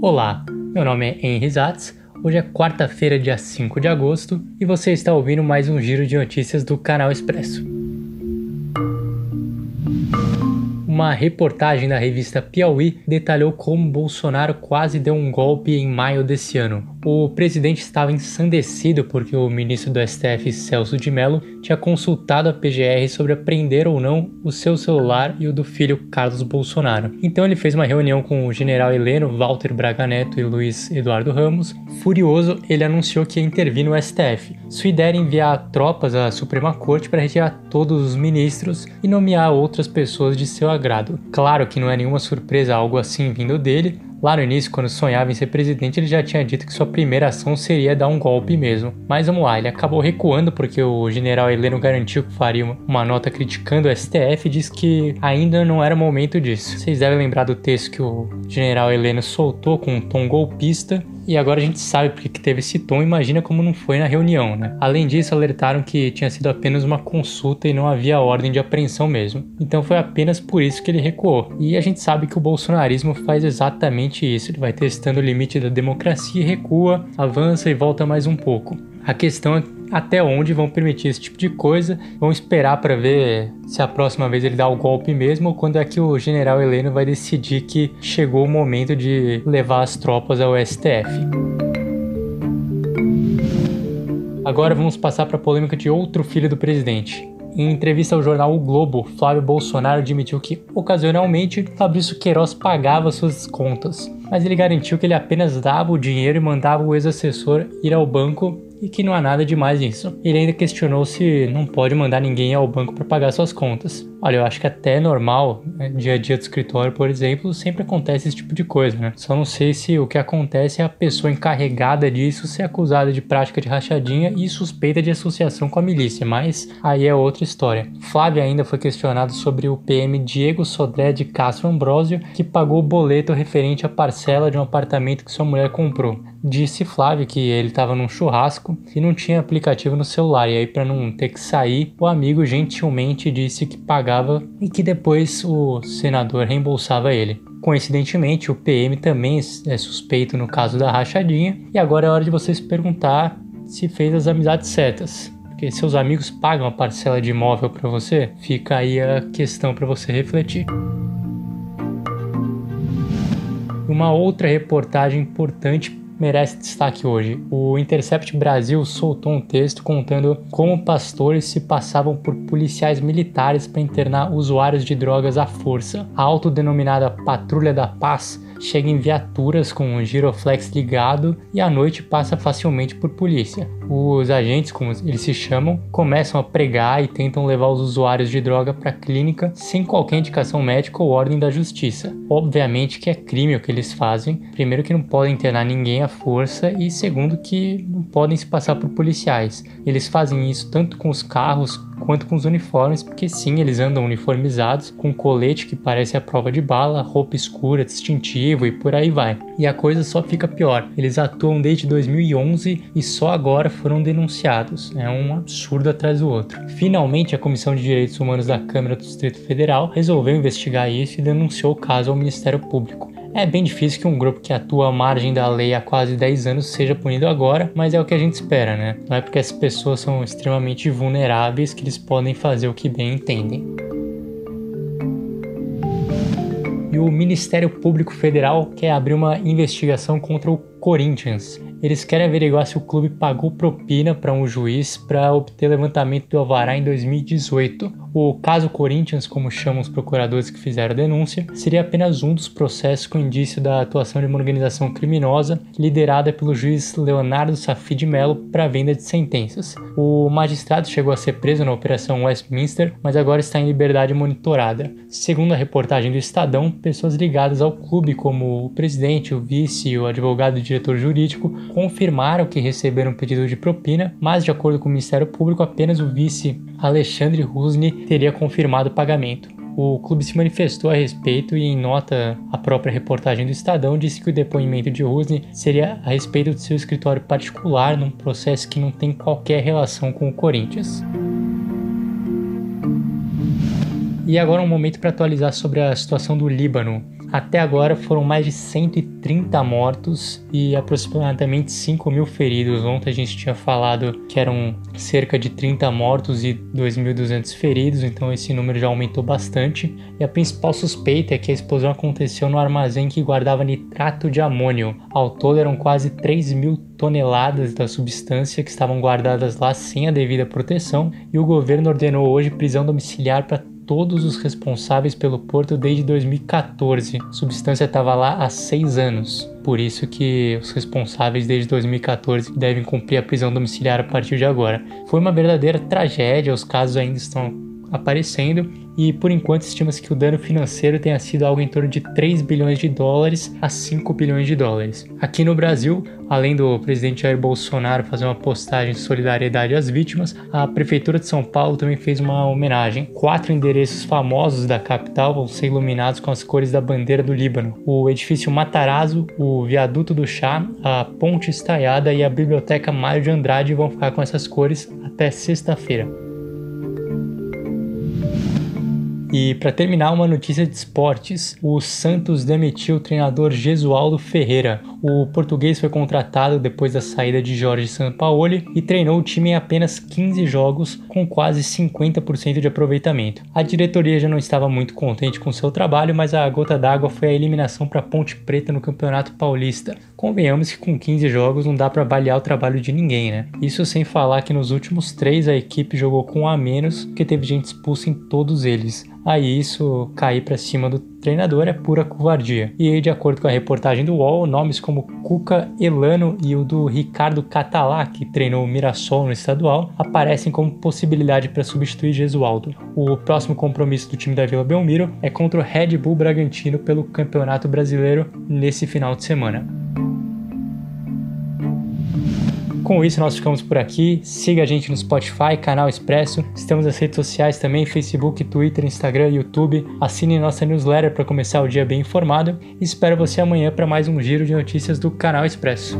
Olá, meu nome é Henry Zatz, hoje é quarta-feira, dia 5 de agosto, e você está ouvindo mais um giro de notícias do Canal Expresso. Uma reportagem da revista Piauí detalhou como Bolsonaro quase deu um golpe em maio desse ano. O presidente estava ensandecido porque o ministro do STF, Celso de Mello, tinha consultado a PGR sobre apreender ou não o seu celular e o do filho Carlos Bolsonaro. Então ele fez uma reunião com o general Heleno, Walter Braga Neto e Luiz Eduardo Ramos. Furioso, ele anunciou que ia intervir no STF. Sua ideia era enviar tropas à Suprema Corte para retirar todos os ministros e nomear outras pessoas de seu agrado. Claro que não é nenhuma surpresa algo assim vindo dele. Lá no início, quando sonhava em ser presidente, ele já tinha dito que sua primeira ação seria dar um golpe mesmo. Mas vamos lá, ele acabou recuando porque o general Heleno garantiu que faria uma nota criticando o STF e disse que ainda não era o momento disso. Vocês devem lembrar do texto que o general Heleno soltou com um tom golpista. E agora a gente sabe porque que teve esse tom, imagina como não foi na reunião, né? Além disso, alertaram que tinha sido apenas uma consulta e não havia ordem de apreensão mesmo. Então foi apenas por isso que ele recuou. E a gente sabe que o bolsonarismo faz exatamente isso, ele vai testando o limite da democracia e recua, avança e volta mais um pouco. A questão é até onde vão permitir esse tipo de coisa, vão esperar para ver se a próxima vez ele dá o golpe mesmo ou quando é que o general Heleno vai decidir que chegou o momento de levar as tropas ao STF. Agora vamos passar para a polêmica de outro filho do presidente. Em entrevista ao jornal O Globo, Flávio Bolsonaro admitiu que, ocasionalmente, Fabrício Queiroz pagava suas contas, mas ele garantiu que ele apenas dava o dinheiro e mandava o ex-assessor ir ao banco e que não há nada demais nisso. Ele ainda questionou se não pode mandar ninguém ao banco para pagar suas contas. Olha, eu acho que até é normal, né? Dia a dia do escritório, por exemplo, sempre acontece esse tipo de coisa, né? Só não sei se o que acontece é a pessoa encarregada disso ser acusada de prática de rachadinha e suspeita de associação com a milícia, mas aí é outra história. Flávio ainda foi questionado sobre o PM Diego Sodré de Castro Ambrosio, que pagou o boleto referente à parcela de um apartamento que sua mulher comprou. Disse Flávio que ele estava num churrasco e não tinha aplicativo no celular, e aí para não ter que sair, o amigo gentilmente disse que pagava e que depois o senador reembolsava ele. Coincidentemente, o PM também é suspeito no caso da rachadinha, e agora é hora de você se perguntar se fez as amizades certas. Porque seus amigos pagam a parcela de imóvel para você? Fica aí a questão para você refletir. Uma outra reportagem importante merece destaque hoje. O Intercept Brasil soltou um texto contando como pastores se passavam por policiais militares para internar usuários de drogas à força. A autodenominada Patrulha da Paz chega em viaturas com um giroflex ligado e à noite passa facilmente por polícia. Os agentes, como eles se chamam, começam a pregar e tentam levar os usuários de droga para a clínica sem qualquer indicação médica ou ordem da justiça. Obviamente que é crime o que eles fazem. Primeiro que não podem internar ninguém à força e segundo que não podem se passar por policiais. Eles fazem isso tanto com os carros quanto com os uniformes, porque sim, eles andam uniformizados, com colete que parece a prova de bala, roupa escura, distintivo e por aí vai. E a coisa só fica pior. Eles atuam desde 2011 e só agora foram denunciados. É um absurdo atrás do outro. Finalmente, a Comissão de Direitos Humanos da Câmara do Distrito Federal resolveu investigar isso e denunciou o caso ao Ministério Público. É bem difícil que um grupo que atua à margem da lei há quase 10 anos seja punido agora, mas é o que a gente espera, né? Não é porque essas pessoas são extremamente vulneráveis que eles podem fazer o que bem entendem. E o Ministério Público Federal quer abrir uma investigação contra o Corinthians. Eles querem averiguar se o clube pagou propina para um juiz para obter levantamento do alvará em 2018. O caso Corinthians, como chamam os procuradores que fizeram a denúncia, seria apenas um dos processos com indício da atuação de uma organização criminosa liderada pelo juiz Leonardo Saffi de Mello para venda de sentenças. O magistrado chegou a ser preso na Operação Westminster, mas agora está em liberdade monitorada. Segundo a reportagem do Estadão, pessoas ligadas ao clube, como o presidente, o vice e o advogado e diretor jurídico, confirmaram que receberam pedido de propina, mas de acordo com o Ministério Público, apenas o vice Alexandre Rusni teria confirmado o pagamento. O clube se manifestou a respeito e, em nota, a própria reportagem do Estadão disse que o depoimento de Rusni seria a respeito do seu escritório particular num processo que não tem qualquer relação com o Corinthians. E agora um momento para atualizar sobre a situação do Líbano. Até agora foram mais de 130 mortos e aproximadamente 5.000 feridos. Ontem a gente tinha falado que eram cerca de 30 mortos e 2.200 feridos, então esse número já aumentou bastante. E a principal suspeita é que a explosão aconteceu no armazém que guardava nitrato de amônio. Ao todo eram quase 3.000 toneladas da substância que estavam guardadas lá sem a devida proteção, e o governo ordenou hoje prisão domiciliar para todos os responsáveis pelo porto desde 2014. A substância estava lá há 6 anos. Por isso que os responsáveis desde 2014 devem cumprir a prisão domiciliar a partir de agora. Foi uma verdadeira tragédia, os casos ainda estão aparecendo e por enquanto estima-se que o dano financeiro tenha sido algo em torno de 3 bilhões de dólares a 5 bilhões de dólares. Aqui no Brasil, além do presidente Jair Bolsonaro fazer uma postagem de solidariedade às vítimas, a Prefeitura de São Paulo também fez uma homenagem. 4 endereços famosos da capital vão ser iluminados com as cores da bandeira do Líbano: o edifício Matarazzo, o Viaduto do Chá, a Ponte Estaiada e a Biblioteca Mário de Andrade vão ficar com essas cores até sexta-feira. E para terminar, uma notícia de esportes: o Santos demitiu o treinador Gesualdo Ferreira. O português foi contratado depois da saída de Jorge Sampaoli e treinou o time em apenas 15 jogos, com quase 50% de aproveitamento. A diretoria já não estava muito contente com seu trabalho, mas a gota d'água foi a eliminação para Ponte Preta no Campeonato Paulista. Convenhamos que com 15 jogos não dá para avaliar o trabalho de ninguém, né? Isso sem falar que nos últimos 3 a equipe jogou com um a menos, porque teve gente expulsa em todos eles. Aí isso cair para cima do treinador é pura covardia. E aí, de acordo com a reportagem do UOL, nomes como Cuca, Elano e o do Ricardo Catalá, que treinou o Mirassol no estadual, aparecem como possibilidade para substituir Gesualdo. O próximo compromisso do time da Vila Belmiro é contra o Red Bull Bragantino pelo Campeonato Brasileiro nesse final de semana. Com isso, nós ficamos por aqui. Siga a gente no Spotify, Canal Expresso. Estamos nas redes sociais também, Facebook, Twitter, Instagram, YouTube. Assine nossa newsletter para começar o dia bem informado. E espero você amanhã para mais um giro de notícias do Canal Expresso.